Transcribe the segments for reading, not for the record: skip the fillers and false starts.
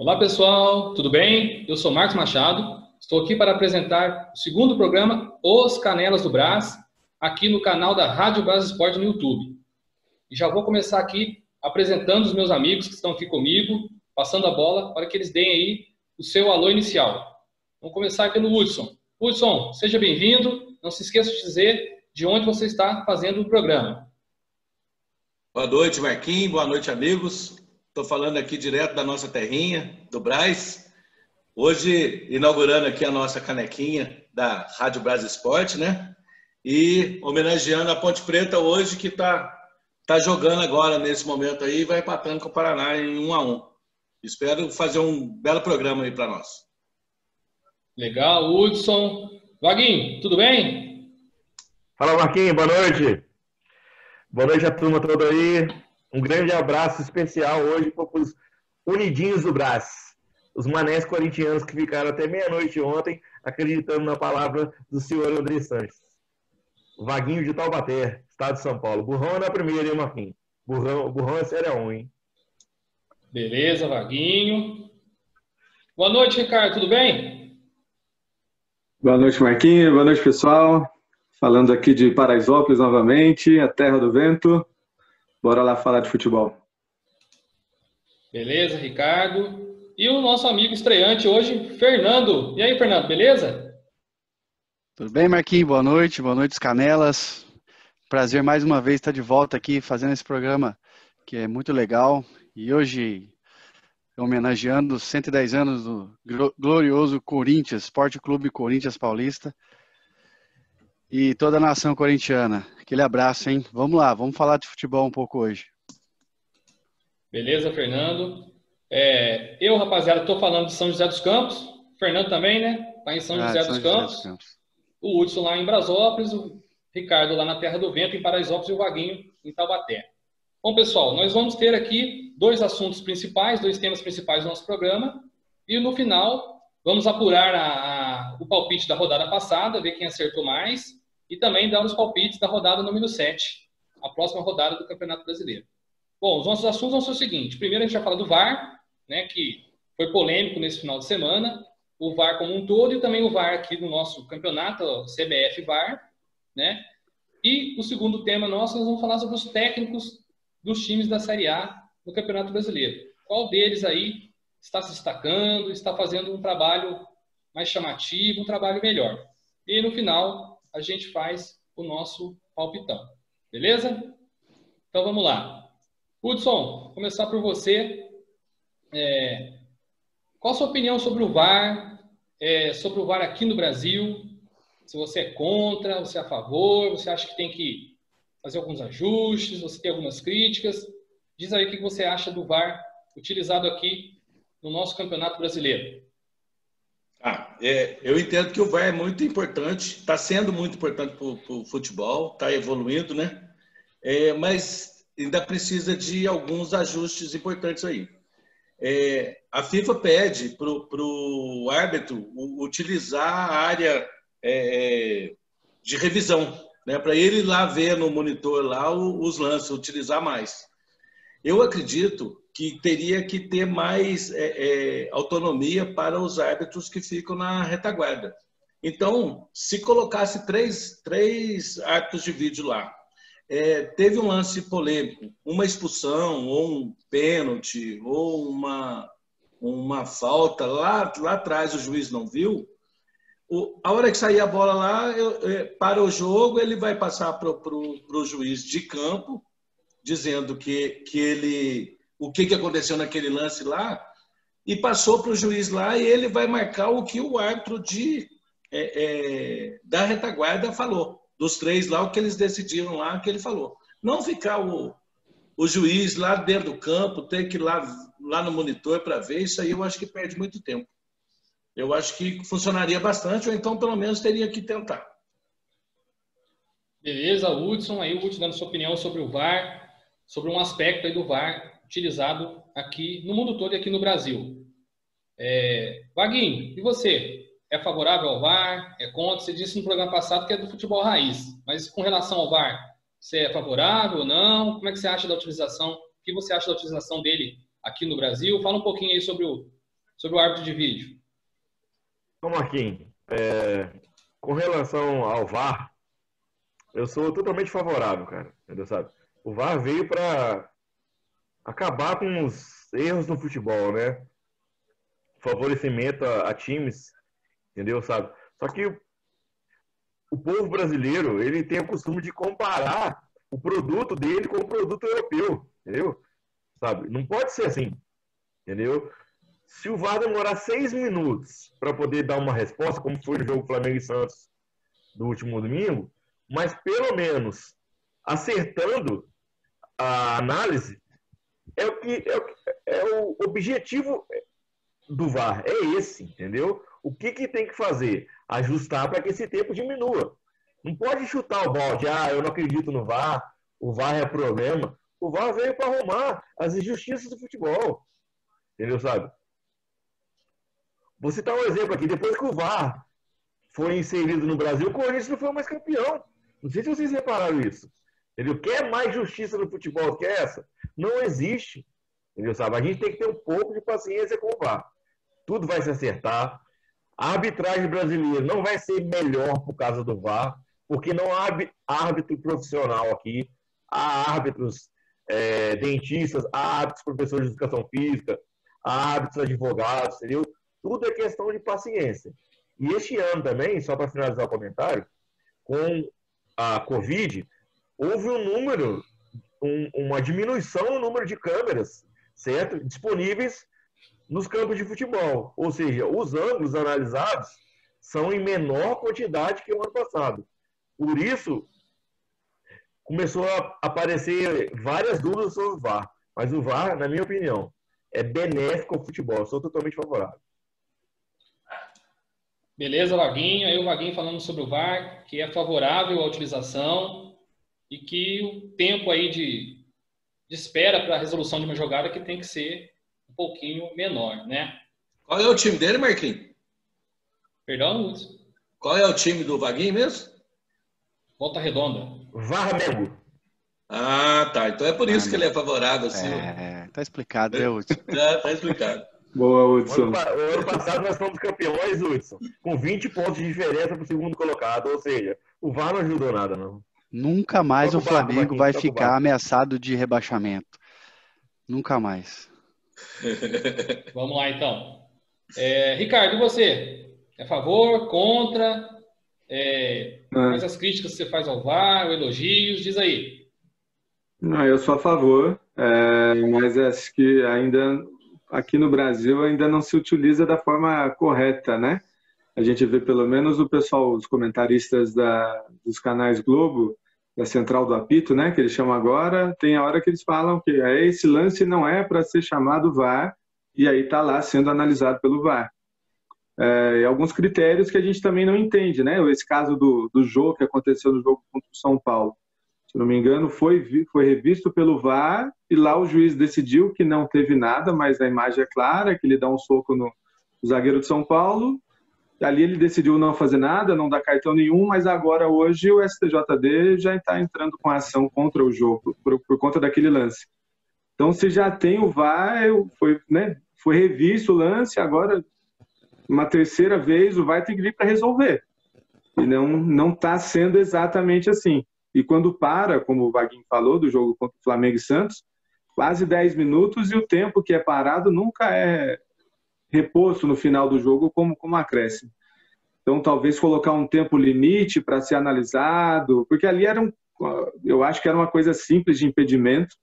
Olá pessoal, tudo bem? Eu sou Marcos Machado, estou aqui para apresentar o segundo programa Os Canelas do Brás, aqui no canal da Rádio Brás Esporte no YouTube. E já vou começar aqui apresentando os meus amigos que estão aqui comigo, passando a bola para que eles deem aí o seu alô inicial. Vamos começar aqui no Hudson. Hudson, seja bem-vindo, não se esqueça de dizer de onde você está fazendo o programa. Boa noite, Marquinhos. Boa noite, amigos. Estou falando aqui direto da nossa terrinha, do Brás. Hoje, inaugurando aqui a nossa canequinha da Rádio Brás Esporte, né? E homenageando a Ponte Preta hoje, que tá jogando agora, nesse momento aí, e vai empatando com o Paraná em 1-1. Espero fazer um belo programa aí para nós. Legal, Hudson. Vaguinho, tudo bem? Fala, Marquinhos. Boa noite. Boa noite a turma toda aí. Um grande abraço especial hoje para os Unidinhos do Brás. Os manés corintianos que ficaram até meia-noite ontem acreditando na palavra do senhor André Sanches. Vaguinho de Taubaté, estado de São Paulo. Burrão é na primeira, hein, Marquinhos? Burrão é sério 1, hein? Beleza, Vaguinho. Boa noite, Ricardo. Tudo bem? Boa noite, Marquinhos. Boa noite, pessoal. Falando aqui de Paraisópolis novamente, a terra do vento. Bora lá falar de futebol. Beleza, Ricardo. E o nosso amigo estreante hoje, Fernando. E aí, Fernando, beleza? Tudo bem, Marquinhos? Boa noite, Canelas. Prazer mais uma vez estar de volta aqui fazendo esse programa que é muito legal. E hoje, homenageando os 110 anos do glorioso Corinthians, Esporte Clube Corinthians Paulista. E toda a nação corintiana. Aquele abraço, hein? Vamos lá, vamos falar de futebol um pouco hoje. Beleza, Fernando. Eu, rapaziada, estou falando de São José dos Campos. Fernando também, né? Está em São José dos Campos. O Hudson lá em Brasópolis, o Ricardo lá na Terra do Vento, em Paraisópolis, e o Vaguinho em Taubaté. Bom, pessoal, nós vamos ter aqui dois assuntos principais, dois temas principais do nosso programa. E no final, vamos apurar o palpite da rodada passada, ver quem acertou mais. E também dar os palpites da rodada número 7, a próxima rodada do Campeonato Brasileiro. Bom, os nossos assuntos vão ser o seguinte. Primeiro a gente vai falar do VAR, né, que foi polêmico nesse final de semana. O VAR como um todo e também o VAR aqui no nosso campeonato, o CBF VAR, né? E o segundo tema nosso, nós vamos falar sobre os técnicos dos times da Série A no Campeonato Brasileiro. Qual deles aí está se destacando, está fazendo um trabalho mais chamativo, um trabalho melhor. E no final a gente faz o nosso palpitão. Beleza? Então vamos lá. Hudson, começar por você. Qual a sua opinião sobre o VAR? Sobre o VAR aqui no Brasil? Se você é contra, você é a favor, você acha que tem que fazer alguns ajustes, você tem algumas críticas? Diz aí o que você acha do VAR utilizado aqui no nosso Campeonato Brasileiro. Eu entendo que o VAR é muito importante, está sendo muito importante para o futebol, está evoluindo, né? Mas ainda precisa de alguns ajustes importantes aí. A FIFA pede para o árbitro utilizar a área de revisão, né? Para ele lá ver no monitor lá os lances, utilizar mais. Eu acredito que teria que ter mais autonomia para os árbitros que ficam na retaguarda. Então, se colocasse três árbitros de vídeo lá, teve um lance polêmico, uma expulsão, ou um pênalti, ou uma falta, lá atrás o juiz não viu, a hora que sair a bola lá, para o jogo, ele vai passar para o juiz de campo, dizendo que o que aconteceu naquele lance lá, e passou para o juiz lá, e ele vai marcar o que o árbitro da retaguarda falou. Dos três lá, o que eles decidiram lá, o que ele falou. Não ficar o juiz lá dentro do campo, ter que ir lá no monitor para ver, isso aí eu acho que perde muito tempo. Eu acho que funcionaria bastante, ou então pelo menos teria que tentar. Beleza, Hudson, aí o Hudson dando sua opinião sobre o VAR, sobre um aspecto aí do VAR utilizado aqui no mundo todo e aqui no Brasil. Vaguinho, e você? É favorável ao VAR? É contra? Você disse no programa passado que é do futebol raiz, mas com relação ao VAR, você é favorável ou não? Como é que você acha da utilização? O que você acha da utilização dele aqui no Brasil? Fala um pouquinho aí sobre sobre o árbitro de vídeo. Então, Marquinhos, com relação ao VAR, eu sou totalmente favorável, cara. Entendeu, sabe? O VAR veio para acabar com os erros no futebol, né? Favorecimento a times, entendeu, sabe? Só que o povo brasileiro, ele tem o costume de comparar o produto dele com o produto europeu, entendeu? Sabe? Não pode ser assim, entendeu? Se o VAR demorar 6 minutos para poder dar uma resposta, como foi no jogo Flamengo e Santos do último domingo, mas pelo menos acertando a análise, é o objetivo do VAR, é esse, entendeu? O que tem que fazer? Ajustar para que esse tempo diminua. Não pode chutar o balde, eu não acredito no VAR, o VAR é problema. O VAR veio para arrumar as injustiças do futebol, entendeu, sabe? Vou citar um exemplo aqui, depois que o VAR foi inserido no Brasil, o Corinthians não foi mais campeão. Não sei se vocês repararam isso. Entendeu? Quer mais justiça no futebol que essa? Não existe. Entendeu, sabe? A gente tem que ter um pouco de paciência com o VAR. Tudo vai se acertar. A arbitragem brasileira não vai ser melhor por causa do VAR, porque não há árbitro profissional aqui. Há árbitros dentistas, há árbitros professores de educação física, há árbitros advogados, entendeu? Tudo é questão de paciência. E este ano também, só para finalizar o comentário, com a Covid, houve uma diminuição no número de câmeras, certo? Disponíveis nos campos de futebol. Ou seja, os ângulos analisados são em menor quantidade que o ano passado. Por isso, começou a aparecer várias dúvidas sobre o VAR. Mas o VAR, na minha opinião, é benéfico ao futebol. Eu sou totalmente favorável. Beleza, Vaguinho. Aí o Vaguinho falando sobre o VAR, que é favorável à utilização e que o tempo aí de espera para a resolução de uma jogada que tem que ser um pouquinho menor, né? Qual é o time dele, Marquinhos? Perdão, Lúcio? Qual é o time do Vaguinho mesmo? Volta Redonda. Varmego. Ah, tá. Então é por isso que ele é favorável, assim. Tá explicado, né, Hudson? Tá explicado. Boa, Hudson. O ano passado nós fomos campeões, Hudson, com 20 pontos de diferença para o segundo colocado. Ou seja, o VAR não ajudou nada, não. Nunca mais o Flamengo vai ficar ameaçado de rebaixamento. Nunca mais. Vamos lá, então. Ricardo, e você? É a favor, contra? Quais as críticas que você faz ao VAR, elogios? Diz aí. Não, eu sou a favor, mas acho que ainda aqui no Brasil ainda não se utiliza da forma correta, né? A gente vê pelo menos o pessoal, os comentaristas dos canais Globo, da Central do Apito, né, que eles chamam agora, tem a hora que eles falam que esse lance não é para ser chamado VAR, e aí está lá sendo analisado pelo VAR. E alguns critérios que a gente também não entende, né? Esse caso do jogo que aconteceu no jogo contra o São Paulo, se não me engano, foi revisto pelo VAR, e lá o juiz decidiu que não teve nada, mas a imagem é clara, que ele dá um soco no zagueiro de São Paulo. Ali ele decidiu não fazer nada, não dar cartão nenhum, mas agora hoje o STJD já está entrando com ação contra o jogo, por conta daquele lance. Então, se já tem o VAR, foi revisto o lance, agora, uma terceira vez, o VAR tem que vir para resolver. E não está sendo exatamente assim. E quando para, como o Vaguinho falou, do jogo contra o Flamengo e Santos, quase 10 minutos, e o tempo que é parado nunca é reposto no final do jogo como acréscimo. Então, talvez colocar um tempo limite para ser analisado, porque ali eu acho que era uma coisa simples de impedimento,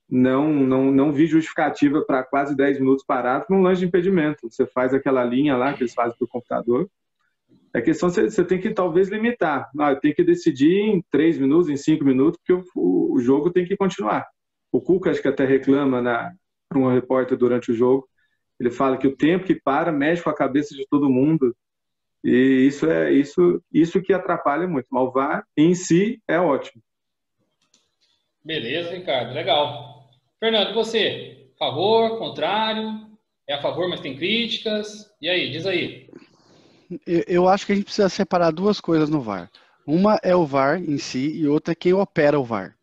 não vi justificativa para quase 10 minutos parado num lance de impedimento. Você faz aquela linha lá que eles fazem para o computador. A questão você tem que talvez limitar. Tem que decidir em 3 minutos, em 5 minutos, porque o jogo tem que continuar. O Cuca acho que até reclama para um repórter durante o jogo. Ele fala que o tempo que para mexe com a cabeça de todo mundo, e isso que atrapalha muito. Mas o VAR em si é ótimo. Beleza, Ricardo, legal. Fernando, você? Favor, contrário? É a favor, mas tem críticas? E aí, diz aí. Eu acho que a gente precisa separar duas coisas no VAR. Uma é o VAR em si e outra é quem opera o VAR.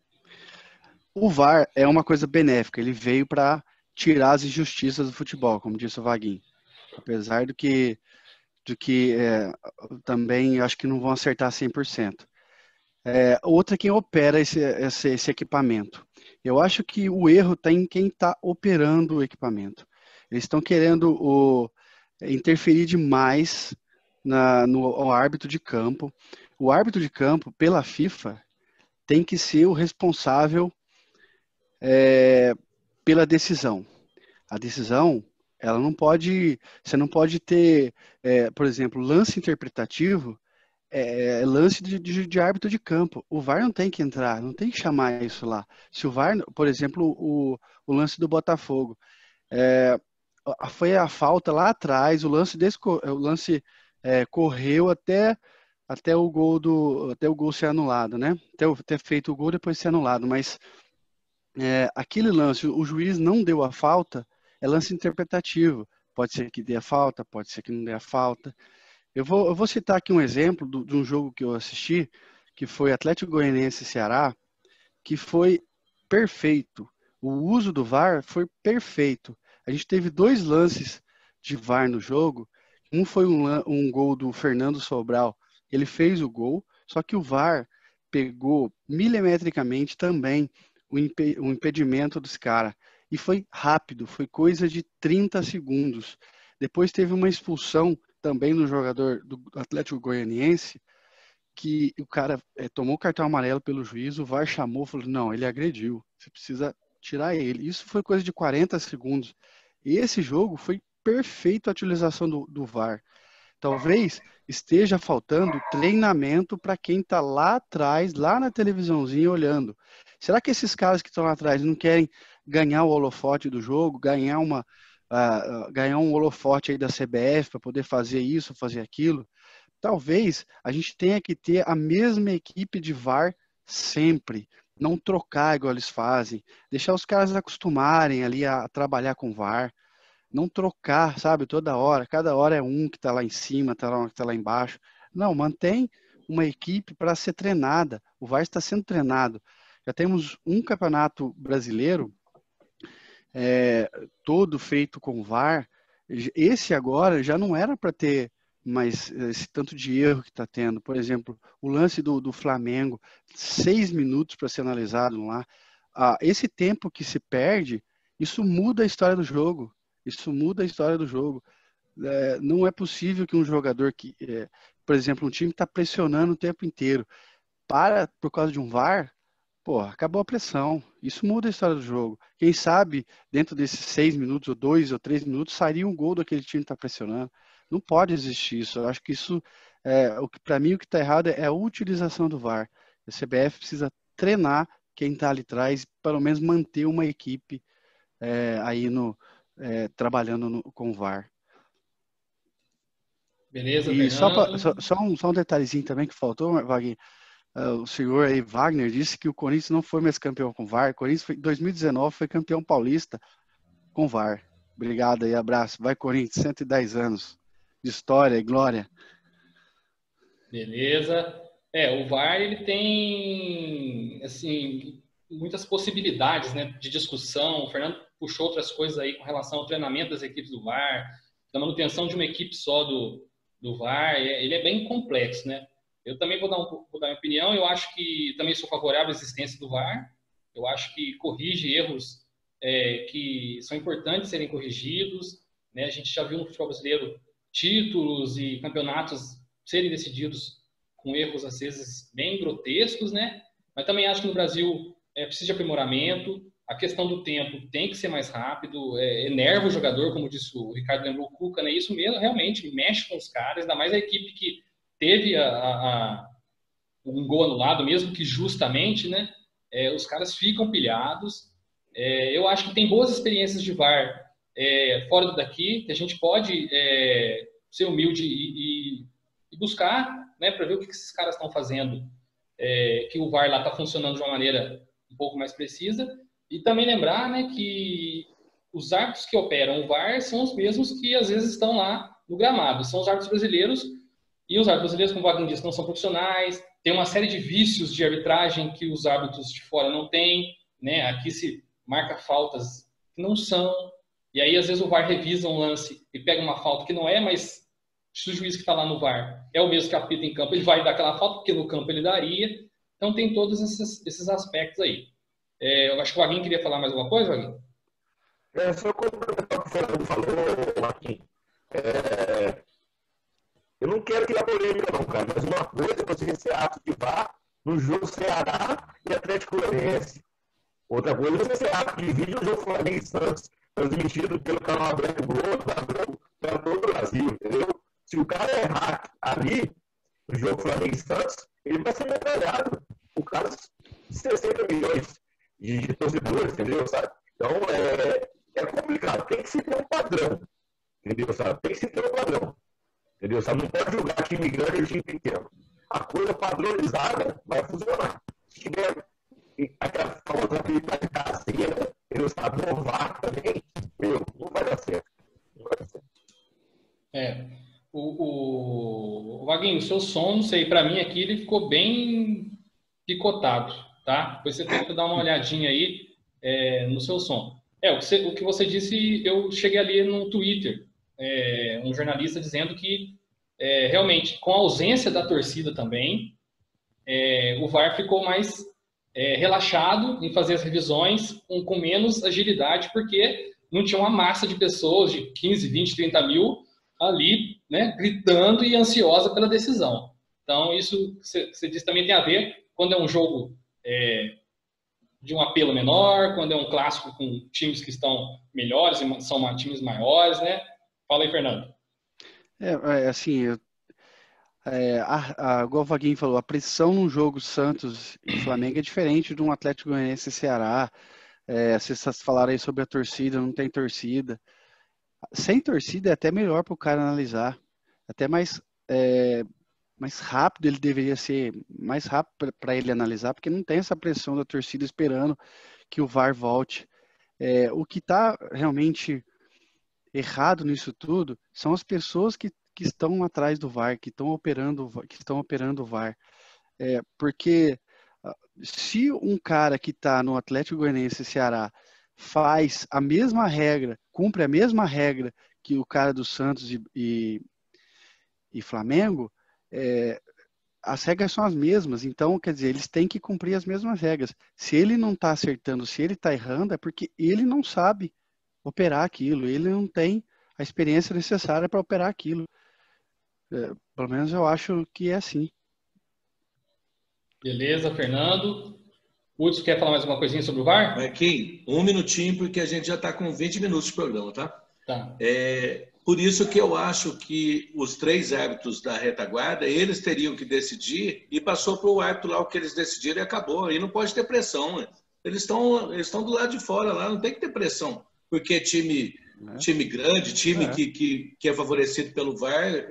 O VAR é uma coisa benéfica, ele veio para tirar as injustiças do futebol, como disse o Vaguinho. apesar do que também acho que não vão acertar 100%. Outra, quem opera esse equipamento. Eu acho que o erro está em quem está operando o equipamento. Eles estão querendo interferir demais no árbitro de campo. O árbitro de campo, pela FIFA, tem que ser o responsável pela decisão. A decisão, ela não pode, você não pode ter, por exemplo, lance interpretativo, lance de árbitro de campo. O VAR não tem que entrar, não tem que chamar isso lá. Se o VAR, por exemplo, o lance do Botafogo, foi a falta lá atrás, o lance correu até o gol ser anulado, né? Até ter feito o gol depois ser anulado, mas aquele lance, o juiz não deu a falta, é lance interpretativo. Pode ser que dê a falta, pode ser que não dê a falta. Eu vou citar aqui um exemplo de um jogo que eu assisti, que foi Atlético Goianiense e Ceará, que foi perfeito. O uso do VAR foi perfeito. A gente teve 2 lances de VAR no jogo. Um foi um gol do Fernando Sobral. Ele fez o gol, só que o VAR pegou milimetricamente também o impedimento dos caras. E foi rápido, foi coisa de 30 segundos. Depois teve uma expulsão também no jogador do Atlético Goianiense, que o cara tomou cartão amarelo pelo juiz, o VAR chamou, falou, não, ele agrediu, você precisa tirar ele. Isso foi coisa de 40 segundos. E esse jogo foi perfeito a utilização do VAR. Talvez esteja faltando treinamento para quem está lá atrás, lá na televisãozinha olhando. Será que esses caras que estão lá atrás não querem ganhar o holofote do jogo, ganhar um holofote aí da CBF para poder fazer isso, fazer aquilo? Talvez a gente tenha que ter a mesma equipe de VAR sempre, não trocar igual eles fazem, deixar os caras acostumarem ali a trabalhar com VAR, não trocar, sabe, toda hora, cada hora é um que está lá em cima, tá lá, que está lá embaixo. Não, mantém uma equipe para ser treinada, o VAR está sendo treinado. Já temos um campeonato brasileiro todo feito com VAR. Esse agora já não era para ter mais esse tanto de erro que está tendo. Por exemplo, o lance do Flamengo, 6 minutos para ser analisado lá. Esse tempo que se perde, isso muda a história do jogo. Isso muda a história do jogo. Não é possível que um jogador por exemplo, um time está pressionando o tempo inteiro, por causa de um VAR, pô, acabou a pressão. Isso muda a história do jogo. Quem sabe, dentro desses 6 minutos, ou 2 ou 3 minutos, sairia um gol daquele time que está pressionando. Não pode existir isso. Eu acho que isso, para mim, o que está errado é a utilização do VAR. A CBF precisa treinar quem está ali atrás, pelo menos manter uma equipe aí trabalhando com o VAR. Beleza, e Fernando. Só um detalhezinho também que faltou, Wagner. O senhor aí, Wagner, disse que o Corinthians não foi mais campeão com VAR. O Corinthians, em 2019, foi campeão paulista com VAR. Obrigado aí, abraço. Vai, Corinthians, 110 anos de história e glória. Beleza. O VAR, ele tem, assim, muitas possibilidades, né, de discussão. O Fernando puxou outras coisas aí com relação ao treinamento das equipes do VAR, da manutenção de uma equipe só do VAR. Ele é bem complexo, né? Eu também vou dar minha opinião. Eu acho que também sou favorável à existência do VAR. Eu acho que corrige erros que são importantes serem corrigidos, né? A gente já viu no futebol brasileiro títulos e campeonatos serem decididos com erros, às vezes, bem grotescos, né? Mas também acho que no Brasil precisa de aprimoramento. A questão do tempo tem que ser mais rápido, enerva o jogador, como disse o Ricardo, lembrou o Cuca, né? Isso mesmo realmente mexe com os caras, ainda mais a equipe que teve um gol anulado, mesmo que justamente, né? Os caras ficam pilhados. Eu acho que tem boas experiências de VAR fora daqui, que a gente pode ser humilde e buscar, né, para ver o que esses caras estão fazendo, que o VAR lá está funcionando de uma maneira um pouco mais precisa. E também lembrar, né, que os árbitros que operam o VAR são os mesmos que às vezes estão lá no gramado. São os árbitros brasileiros. E os árbitros brasileiros, como o Wagner disse, não são profissionais, tem uma série de vícios de arbitragem que os árbitros de fora não têm, né? Aqui se marca faltas que não são, E aí, às vezes, o VAR revisa um lance e pega uma falta que não é, mas se o juiz que está lá no VAR é o mesmo que apita em campo, ele vai dar aquela falta, porque no campo ele daria. Então, tem todos esses aspectos aí. Eu acho que o Vaguinho queria falar mais alguma coisa, Vaguinho? Só complementar o que o Fernando falou, Marquinhos. Eu não quero criar polêmica, não, cara, mas uma coisa é você ser ato de VAR no jogo Ceará e Atlético Goianiense. Outra coisa é você ser ato de vídeo no jogo Flamengo e Santos, transmitido pelo canal Branco Globo, para todo o Brasil, entendeu? Se o cara errar ali, no jogo Flamengo e Santos, ele vai ser metralhado. O cara de 60 milhões de torcedores, entendeu? Sabe? Então, é complicado. Tem que se ter um padrão, entendeu? Sabe? Tem que se ter um padrão, entendeu? Sabe? Não pode julgar time grande e time pequeno. A coisa padronizada vai funcionar. Se tiver aquela falta de caseira, entendeu? Sabe? No VAR também, não vai dar certo. Não vai dar certo. O Vaguinho, o seu som, não sei, para mim aqui ele ficou bem picotado, tá? Depois você tem que dar uma olhadinha aí no seu som. O que você disse, eu cheguei ali no Twitter, um jornalista dizendo que realmente, com a ausência da torcida também, o VAR ficou mais relaxado em fazer as revisões com menos agilidade, porque não tinha uma massa de pessoas de 15, 20, 30 mil ali, né, gritando e ansiosa pela decisão. Então, isso que você disse também tem a ver quando é um jogo de um apelo menor, quando é um clássico com times que estão melhores e são times maiores, né? Fala aí, Fernando. Assim, igual o Vaguinho falou, a pressão num jogo Santos e Flamengo é diferente de um Atlético Goianiense e Ceará. Vocês falaram aí sobre a torcida, não tem torcida. Sem torcida é até melhor para o cara analisar. Até mais rápido ele deveria ser, mais rápido para ele analisar, porque não tem essa pressão da torcida esperando que o VAR volte. O que está realmente errado nisso tudo são as pessoas que estão atrás do VAR, que estão operando o VAR. Porque se um cara que está no Atlético Goianiense e Ceará faz a mesma regra, cumpre a mesma regra que o cara do Santos e Flamengo, as regras são as mesmas. Então, quer dizer, eles têm que cumprir as mesmas regras. Se ele não está acertando, se ele está errando, é porque ele não sabe operar aquilo, ele não tem a experiência necessária para operar aquilo. Pelo menos eu acho que é assim. Beleza, Fernando. Hudson, quer falar mais uma coisinha sobre o VAR? Marquinhos, um minutinho, porque a gente já está com 20 minutos de programa, tá? Tá. Por isso que eu acho que os 3 árbitros da retaguarda, eles teriam que decidir e passou para o árbitro lá o que eles decidiram e acabou. Aí não pode ter pressão, né? Eles estão do lado de fora lá, não tem que ter pressão. Porque time grande, time que é favorecido pelo VAR,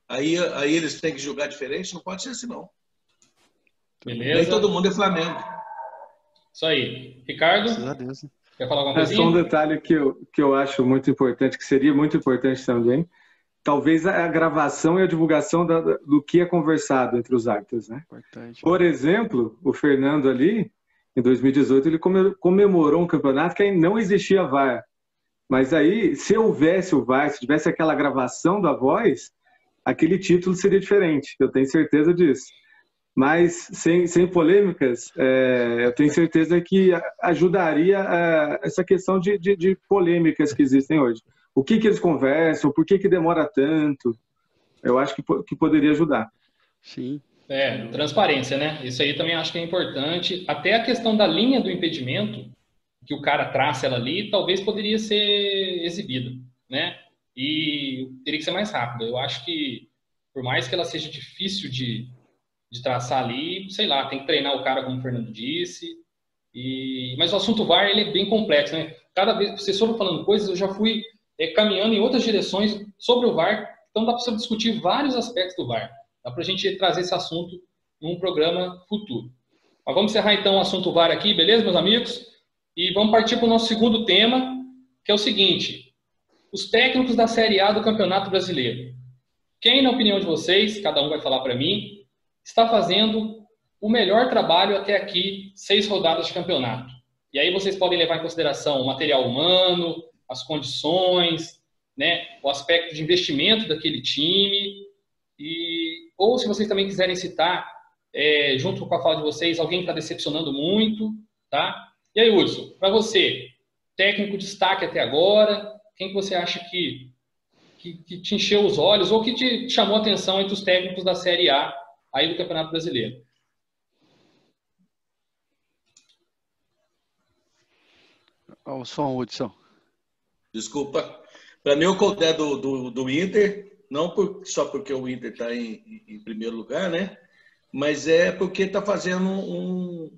aí eles têm que jogar diferente, não pode ser assim, não. Beleza. Nem todo mundo é Flamengo. Isso aí. Ricardo? Quer falar alguma coisinha? Só um detalhe que eu acho muito importante, que seria muito importante também, talvez a gravação e a divulgação do que é conversado entre os árbitros, né? Importante. Por exemplo, o Fernando ali, em 2018, ele comemorou um campeonato que ainda não existia VAR. Mas aí, se houvesse o VAR, se tivesse aquela gravação da voz, aquele título seria diferente. Eu tenho certeza disso. Mas, sem polêmicas, eu tenho certeza que ajudaria essa questão de polêmicas que existem hoje. O que eles conversam, por que demora tanto, eu acho que poderia ajudar. Sim. Transparência, né? Isso aí também acho que é importante. Até a questão da linha do impedimento, que o cara traça ela ali, talvez poderia ser exibida, né? E teria que ser mais rápida. Eu acho que, por mais que ela seja difícil de traçar ali, sei lá, tem que treinar o cara, como o Fernando disse. Mas o assunto VAR, ele é bem complexo, né? Cada vez que vocês foram falando coisas, eu já fui caminhando em outras direções sobre o VAR, então dá para você discutir vários aspectos do VAR. Dá para a gente trazer esse assunto num programa futuro. Mas vamos encerrar então o assunto VAR aqui, beleza, meus amigos? E vamos partir para o nosso segundo tema, que é o seguinte: os técnicos da Série A do Campeonato Brasileiro. Quem, na opinião de vocês, cada um vai falar para mim, está fazendo o melhor trabalho até aqui, 6 rodadas de campeonato? E aí vocês podem levar em consideração o material humano, as condições, né, o aspecto de investimento daquele time, ou se vocês também quiserem citar, junto com a fala de vocês, alguém que está decepcionando muito, tá? E aí, Hudson, para você, técnico destaque até agora, quem que você acha que te encheu os olhos ou que te chamou a atenção entre os técnicos da Série A aí do Campeonato Brasileiro? O som, Hudson. Desculpa. Para mim, o Coudet do Inter, não só porque o Inter está em primeiro lugar, né? Mas é porque está fazendo um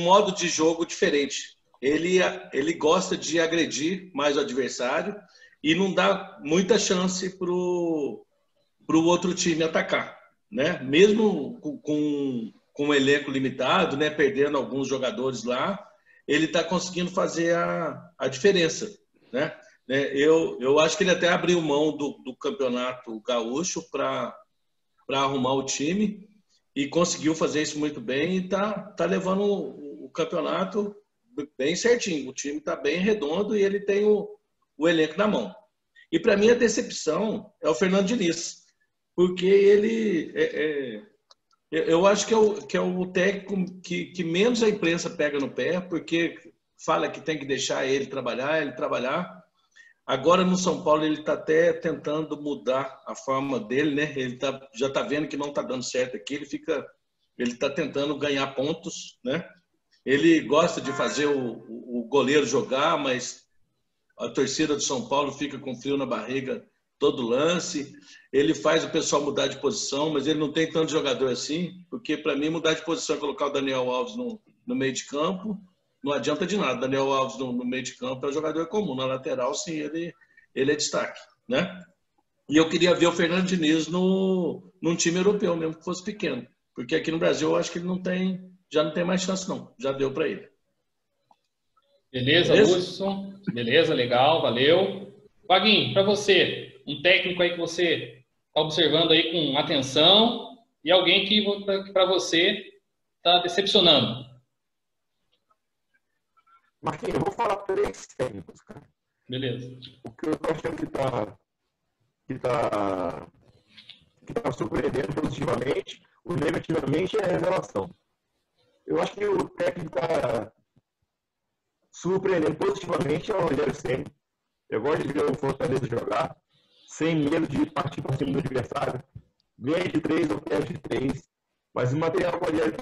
modo de jogo diferente. Ele gosta de agredir mais o adversário e não dá muita chance para o outro time atacar, né? Mesmo com um elenco limitado, né? Perdendo alguns jogadores lá, ele está conseguindo fazer a diferença, né? Eu acho que ele até abriu mão do campeonato gaúcho para arrumar o time e conseguiu fazer isso muito bem e tá levando o campeonato bem certinho. O time está bem redondo e ele tem o elenco na mão. E para mim a decepção é o Fernando Diniz, porque ele eu acho que é o técnico que menos a imprensa pega no pé, porque fala que tem que deixar ele trabalhar. Agora no São Paulo ele está até tentando mudar a forma dele, né? Ele já está vendo que não está dando certo aqui, ele está tentando ganhar pontos, né? Ele gosta de fazer o goleiro jogar, mas a torcida do São Paulo fica com frio na barriga todo lance. Ele faz o pessoal mudar de posição, mas ele não tem tanto jogador assim, porque para mim mudar de posição é colocar o Daniel Alves no meio de campo. Não adianta de nada. Daniel Alves no meio de campo é jogador comum. Na lateral, sim, ele é destaque, né? E eu queria ver o Fernando Diniz num time europeu, mesmo que fosse pequeno. Porque aqui no Brasil eu acho que ele já não tem mais chance, não. Já deu para ele. Beleza, Hudson? Beleza, legal, valeu. Vaguinho, para você, um técnico aí que você está observando aí com atenção e alguém que para você está decepcionando. Marquinhos, eu vou falar 3 técnicos, cara. Beleza. O que eu tô achando que tá surpreendendo positivamente, ou negativamente, é a revelação. Eu acho que o técnico está surpreendendo positivamente é o Rogério Ceni. Eu gosto de ver o Fortaleza jogar, sem medo de partir para cima do adversário. Ganha de 3 ou perde de 3. Mas o material que o Rogério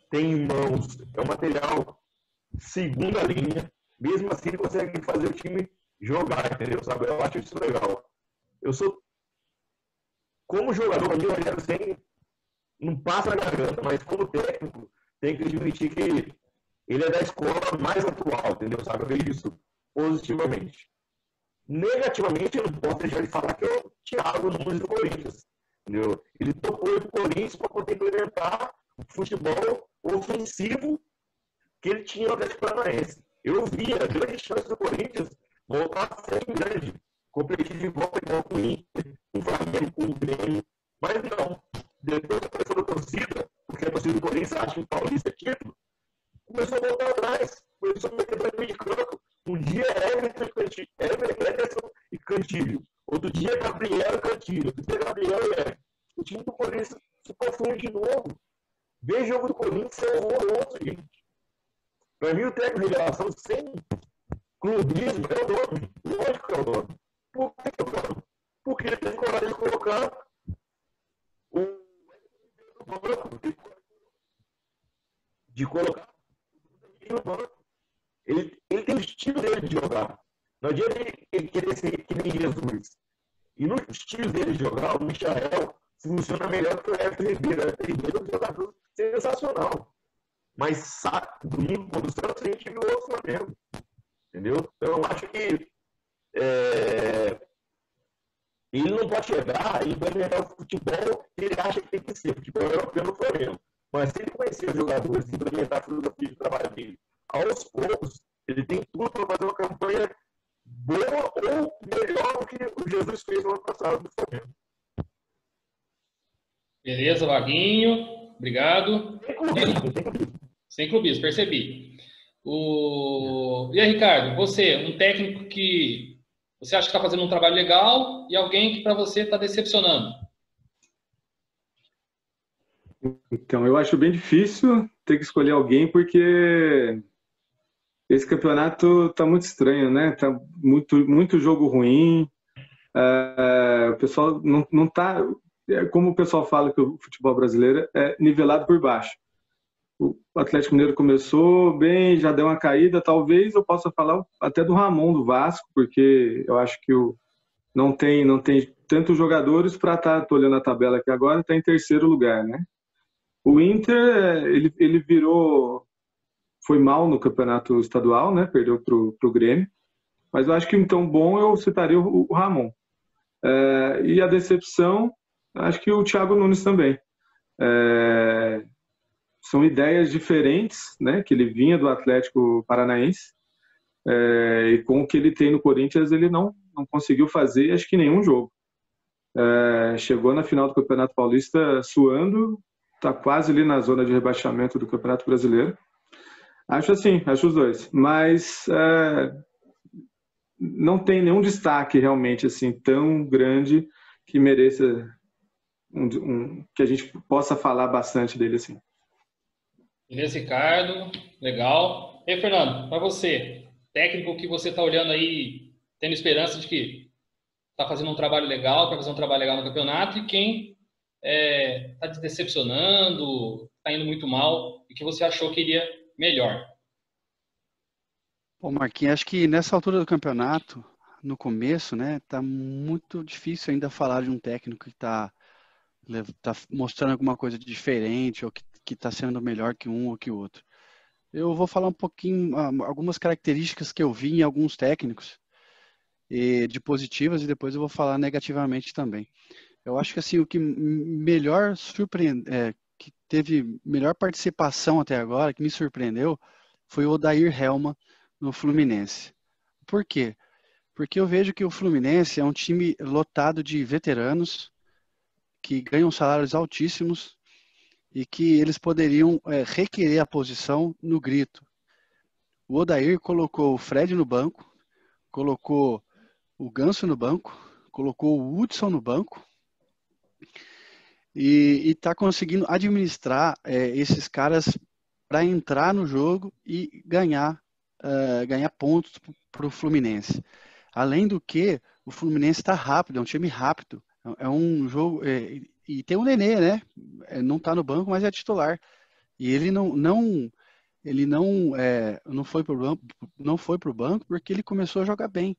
tem em mãos é um material segunda linha, mesmo assim ele consegue fazer o time jogar, entendeu? Sabe? Eu acho isso legal. Como jogador, o Rogério Ceni não passa na garganta, mas como técnico, tem que admitir que ele é da escola mais atual, entendeu? Sabe? Eu vejo isso positivamente. Negativamente, eu não posso deixar de falar que é o Thiago Nunes do Corinthians, entendeu? Ele tocou o Corinthians para poder implementar o futebol ofensivo que ele tinha no Atlético Paranaense. Eu via a grande chance do Corinthians voltar a ser grande, competir de volta igual com o Inter, com o Flamengo, com o Grêmio, mas não. Depois da pressão da torcida, porque a torcida do Corinthians acha que o Paulista é título, começou a voltar atrás, começou a meter para meio de campo. Um dia Everson e Cantilho, outro dia Gabriel e Cantilho, outro dia Gabriel e Everson. O time do Corinthians se confunde de novo. Ver o jogo do Corinthians é horroroso, gente. Para mim, o técnico de revelação sem clubismo é o dono. Lógico que é o dono. Por que é o dono? Porque ele tem coragem de colocar o banco. De colocar no banco. Ele tem o estilo dele de jogar. Não adianta ele querer ser que nem Jesus. E no estilo dele de jogar, o Michael funciona melhor que o Everton Ribeiro. O Everton Ribeiro é um jogador sensacional. Mas domingo, quando o Santos, a gente viu o outro Flamengo. Entendeu? Então, eu acho que ele não pode chegar e implementar o futebol que ele acha que tem que ser. Futebol europeu no Flamengo. Mas se ele conhecer os jogadores e implementar a filosofia de trabalho dele, aos poucos, ele tem tudo para fazer uma campanha boa ou melhor do que o Jesus fez no ano passado do Flamengo. Beleza, Vaguinho. Obrigado. Sem clubismo, percebi. E aí, Ricardo, você, um técnico que você acha que está fazendo um trabalho legal e alguém que para você está decepcionando? Então, eu acho bem difícil ter que escolher alguém, porque esse campeonato tá muito estranho, né? Tá muito jogo ruim. O pessoal não tá. Como o pessoal fala que o futebol brasileiro é nivelado por baixo. O Atlético Mineiro começou bem, já deu uma caída. Talvez eu possa falar até do Ramon do Vasco, porque eu acho que não tem tantos jogadores para estar. Tô olhando a tabela aqui agora, está em terceiro lugar, né? O Inter, ele virou, foi mal no campeonato estadual, né? Perdeu pro Grêmio. Mas eu acho que então bom eu citaria o Ramon. E a decepção, acho que o Thiago Nunes também. São ideias diferentes, né? Que ele vinha do Atlético Paranaense. E com o que ele tem no Corinthians, ele não conseguiu fazer, acho que nenhum jogo. Chegou na final do Campeonato Paulista suando, está quase ali na zona de rebaixamento do Campeonato Brasileiro. Acho os dois. Mas não tem nenhum destaque realmente assim tão grande que mereça que a gente possa falar bastante dele assim. Beleza, Ricardo. Legal. E aí, Fernando, para você, técnico que você está olhando aí, tendo esperança de que está fazendo um trabalho legal, para fazer um trabalho legal no campeonato, e quem está te decepcionando, está indo muito mal, e que você achou que iria melhor? Bom, Marquinhos, acho que nessa altura do campeonato, no começo, né, tá muito difícil ainda falar de um técnico que tá mostrando alguma coisa de diferente ou que está sendo melhor que um ou que o outro. Eu vou falar um pouquinho, algumas características que eu vi em alguns técnicos, de positivas, e depois eu vou falar negativamente também. Eu acho que assim, o que melhor que teve melhor participação até agora, que me surpreendeu, foi o Odair Helma no Fluminense. Por quê? Porque eu vejo que o Fluminense é um time lotado de veteranos que ganham salários altíssimos e que eles poderiam requerer a posição no grito. O Odair colocou o Fred no banco, colocou o Ganso no banco, colocou o Hudson no banco e está conseguindo administrar esses caras para entrar no jogo e ganhar pontos para o Fluminense. Além do que, o Fluminense está rápido, é um time rápido. É um jogo. E tem o Nenê, né? Não está no banco, mas é titular. E ele não foi para o banco porque ele começou a jogar bem.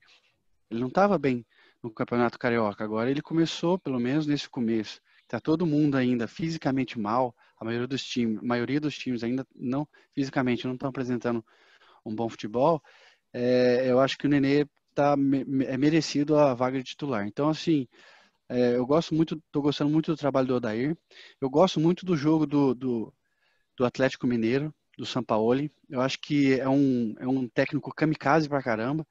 Ele não estava bem no Campeonato Carioca. Agora ele começou, pelo menos nesse começo. Está todo mundo ainda fisicamente mal. A maioria dos times ainda não fisicamente não estão apresentando um bom futebol. Eu acho que o Nenê é merecido a vaga de titular. Então, assim, estou gostando muito do trabalho do Odair. Eu gosto muito do jogo do Atlético Mineiro, do Sampaoli. Eu acho que é um técnico kamikaze pra caramba.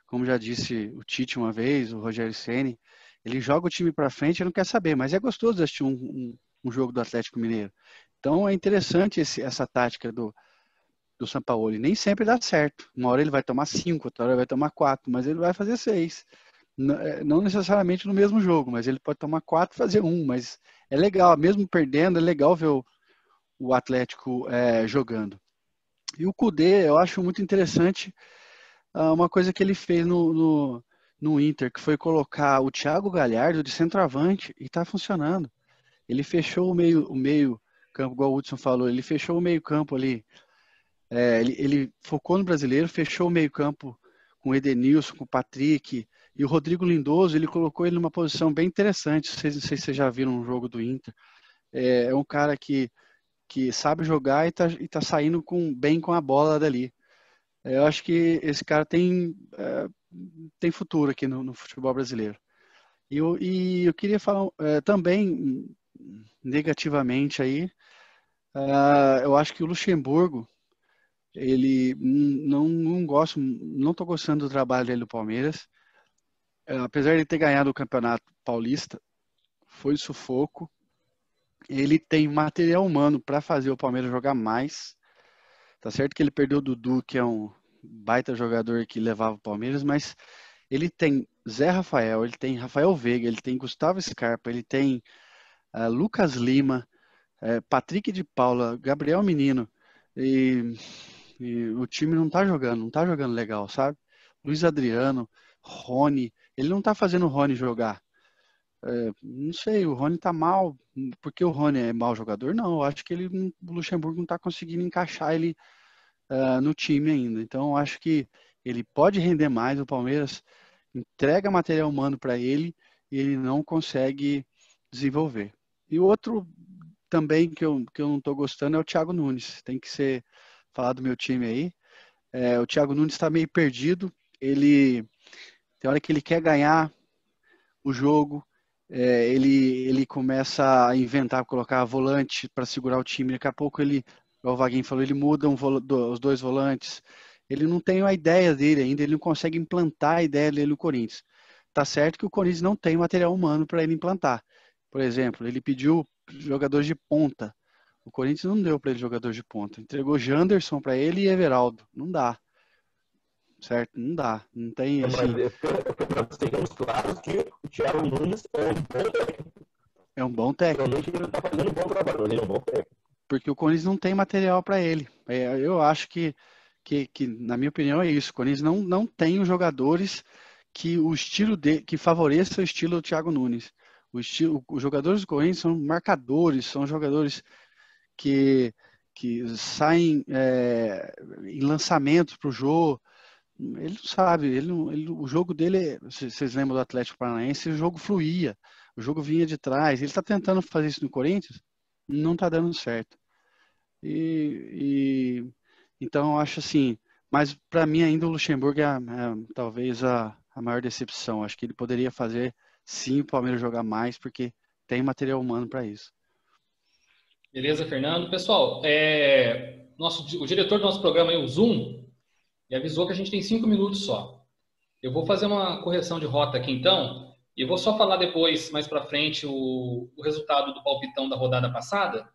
Como já disse o Tite uma vez, o Rogério Ceni, ele joga o time para frente e não quer saber, mas é gostoso assistir um jogo do Atlético Mineiro. Então é interessante essa tática do Sampaoli. Nem sempre dá certo. Uma hora ele vai tomar 5, outra hora ele vai tomar 4, mas ele vai fazer 6. Não necessariamente no mesmo jogo, mas ele pode tomar 4 e fazer 1. Mas é legal, mesmo perdendo, é legal ver o Atlético jogando. E o Kudê, eu acho muito interessante uma coisa que ele fez no Inter, que foi colocar o Thiago Galhardo de centroavante, e está funcionando. Ele fechou o meio campo, igual o Hudson falou, ele fechou o meio campo ali. Ele focou no brasileiro, fechou o meio campo com o Edenilson, com o Patrick, e o Rodrigo Lindoso, ele colocou ele numa posição bem interessante. Não sei se vocês já viram um jogo do Inter. É um cara que sabe jogar e tá saindo bem com a bola dali. Eu acho que esse cara tem futuro aqui no futebol brasileiro. E eu queria falar também negativamente aí. Eu acho que o Luxemburgo, ele não estou gostando do trabalho dele no Palmeiras. Apesar de ele ter ganhado o Campeonato Paulista, foi sufoco. Ele tem material humano para fazer o Palmeiras jogar mais. Tá certo que ele perdeu o Dudu, que é um baita jogador que levava o Palmeiras, mas ele tem Zé Rafael, ele tem Rafael Veiga, ele tem Gustavo Scarpa, ele tem Lucas Lima, Patrick de Paula, Gabriel Menino, e o time não tá jogando legal, sabe? Luiz Adriano, Rony, ele não tá fazendo o Rony jogar. Não sei, o Rony tá mal, porque o Rony é mau jogador? Não, eu acho que o Luxemburgo não tá conseguindo encaixar ele no time ainda. Então, eu acho que ele pode render mais, o Palmeiras entrega material humano para ele e ele não consegue desenvolver. E o outro também que eu não estou gostando é o Thiago Nunes. Tem que ser falar do meu time aí. O Thiago Nunes está meio perdido. Ele tem hora que ele quer ganhar o jogo, ele começa a inventar, colocar volante para segurar o time. Daqui a pouco ele, igual o Vaguinho falou, ele muda os dois volantes. Ele não tem a ideia dele ainda, ele não consegue implantar a ideia dele no Corinthians. Tá certo que o Corinthians não tem material humano para ele implantar. Por exemplo, ele pediu jogadores de ponta. O Corinthians não deu para ele jogador de ponta. Entregou Janderson para ele e Everaldo. Não dá. Certo? Não dá. Não tem assim. Nós temos claro que o Thiago Nunes é um bom técnico. Ele está fazendo um bom trabalho, ele é um bom técnico. Porque o Corinthians não tem material para ele. Eu acho que, na minha opinião, é isso. O Corinthians não tem os jogadores que o estilo que favoreça o estilo do Thiago Nunes. Os jogadores do Corinthians são marcadores, são jogadores que saem em lançamentos para o jogo. Ele não sabe, o jogo dele, vocês lembram do Atlético Paranaense, o jogo fluía, o jogo vinha de trás. Ele está tentando fazer isso no Corinthians, não está dando certo. Então eu acho assim, mas para mim ainda o Luxemburgo é talvez a maior decepção. Acho que ele poderia fazer sim o Palmeiras jogar mais, porque tem material humano para isso. Beleza, Fernando. Pessoal, o diretor do nosso programa, o Zoom, me avisou que a gente tem 5 minutos só. Eu vou fazer uma correção de rota aqui então, e eu vou só falar depois, mais para frente, o resultado do palpitão da rodada passada.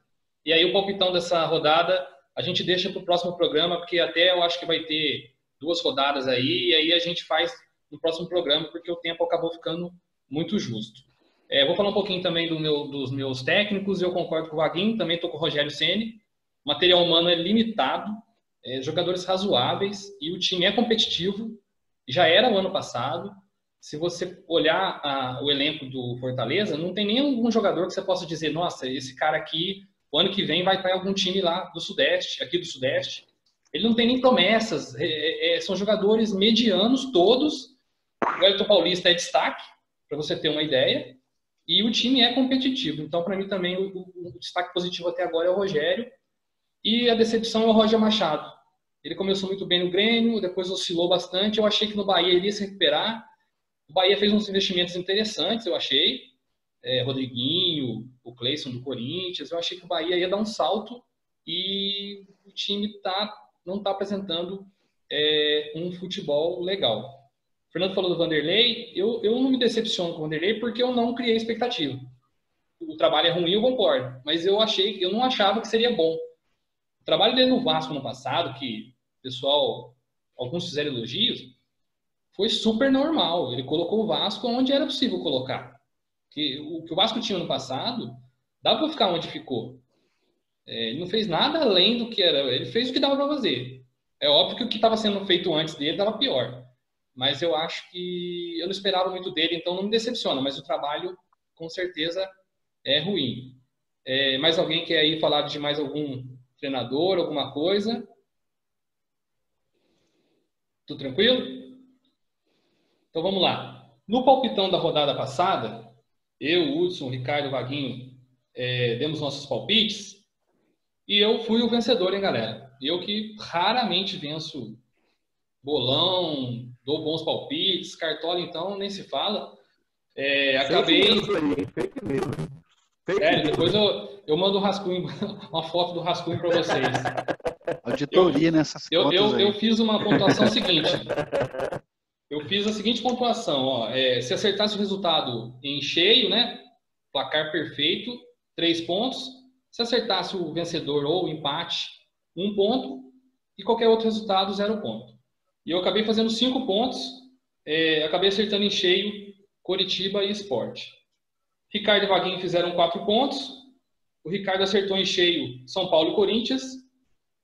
E aí o palpitão dessa rodada a gente deixa para o próximo programa, porque até eu acho que vai ter 2 rodadas aí, e aí a gente faz no próximo programa, porque o tempo acabou ficando muito justo. Vou falar um pouquinho também dos meus técnicos. Eu concordo com o Vaguinho, também estou com o Rogério Ceni. O material humano é limitado, jogadores razoáveis, e o time é competitivo. Já era o ano passado. Se você olhar o elenco do Fortaleza, não tem nenhum jogador que você possa dizer, nossa, esse cara aqui, o ano que vem vai para algum time lá do Sudeste, aqui do Sudeste. Ele não tem nem promessas, são jogadores medianos todos. O Elton Paulista é destaque, para você ter uma ideia. E o time é competitivo. Então, para mim também, o destaque positivo até agora é o Rogério. E a decepção é o Roger Machado. Ele começou muito bem no Grêmio, depois oscilou bastante. Eu achei que no Bahia ele ia se recuperar. O Bahia fez uns investimentos interessantes, eu achei. Rodriguinho, o Cleison do Corinthians. Eu achei que o Bahia ia dar um salto e o time não está apresentando um futebol legal. O Fernando falou do Vanderlei. Eu não me decepciono com o Vanderlei porque eu não criei expectativa. O trabalho é ruim, eu concordo. Mas eu não achava que seria bom. O trabalho dele no Vasco no passado, que pessoal, alguns fizeram elogios, foi super normal. Ele colocou o Vasco onde era possível colocar. O que o Vasco tinha no passado, dava para ficar onde ficou. Ele não fez nada além do que era. Ele fez o que dava para fazer. É óbvio que o que estava sendo feito antes dele estava pior. Mas eu acho que eu não esperava muito dele, então não me decepciona. Mas o trabalho, com certeza, é ruim. Mais alguém quer aí falar de mais algum treinador, alguma coisa? Tudo tranquilo? Então vamos lá. No palpitão da rodada passada, eu, Hudson, Ricardo, Vaguinho, demos nossos palpites e eu fui o vencedor, hein, galera? Eu que raramente venço bolão, dou bons palpites, cartola, então, nem se fala. Acabei... Depois eu mando um rascunho, uma foto do rascunho para vocês. Auditoria nessas contas eu fiz uma pontuação seguinte. Eu fiz a seguinte pontuação, ó. Se acertasse o resultado em cheio, né? Placar perfeito, 3 pontos. Se acertasse o vencedor ou o empate, 1 ponto. E qualquer outro resultado, 0 ponto. E eu acabei fazendo 5 pontos. Acabei acertando em cheio Coritiba e Sport. Ricardo e Vaguinho fizeram 4 pontos. O Ricardo acertou em cheio São Paulo e Corinthians.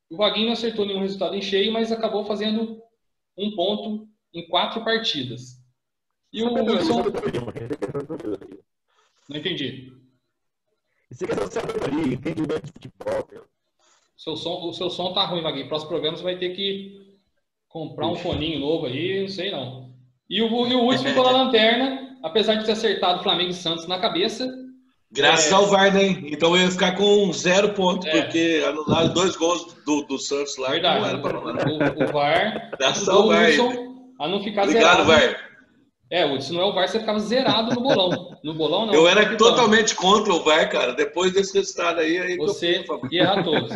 O Vaguinho não acertou nenhum resultado em cheio, mas acabou fazendo 1 ponto em 4 partidas. E o Hudson... Não entendi. Isso é sabedoria, entendimento de futebol. O seu som tá ruim, Vaguinho. Próximo programa você vai ter que comprar um foninho novo aí, não sei não. E o Hudson ficou na lanterna, apesar de ter acertado Flamengo e Santos na cabeça. Graças ao VAR, né? Então eu ia ficar com 0 pontos, porque anularam 2 gols do Santos lá. Verdade. Não era pra anular. O VAR ajudou o Hudson a não ficar zerado. Obrigado, VAR. Hudson, não é o VAR, você ficava zerado no bolão. No bolão, não. Eu era totalmente contra o VAR, cara. Depois desse resultado aí você ia errar todos.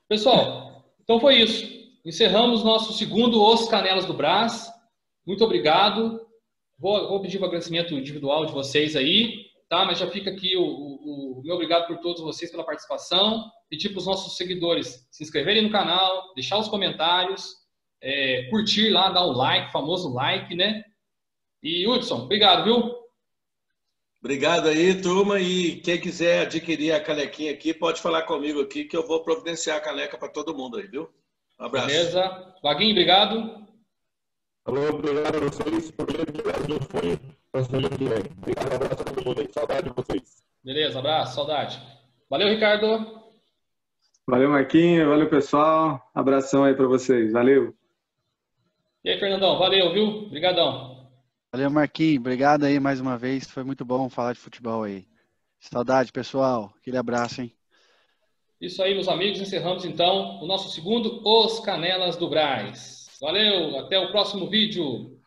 Pessoal, então foi isso. Encerramos nosso segundo Os Canelas do Brás. Muito obrigado. Vou pedir um agradecimento individual de vocês aí, tá? Mas já fica aqui o meu obrigado por todos vocês pela participação. Pedir para os nossos seguidores se inscreverem no canal, deixar os comentários, curtir lá, dar o like, famoso like, né? E Hudson, obrigado, viu? Obrigado aí, turma. E quem quiser adquirir a canequinha aqui, pode falar comigo aqui que eu vou providenciar a caneca para todo mundo aí, viu? Um abraço. Beleza. Vaguinho, obrigado. Alô, obrigado a vocês. Problema de Brasil foi. Obrigado, abraço a todo mundo aí. Saudade de vocês. Beleza, abraço, saudade. Valeu, Ricardo. Valeu, Marquinhos. Valeu, pessoal. Abração aí para vocês. Valeu. E aí, Fernandão, valeu, viu? Obrigadão. Valeu, Marquinhos. Obrigado aí mais uma vez. Foi muito bom falar de futebol aí. Saudade, pessoal. Aquele abraço, hein? Isso aí, meus amigos. Encerramos, então, o nosso segundo Os Canelas do Brás. Valeu, até o próximo vídeo.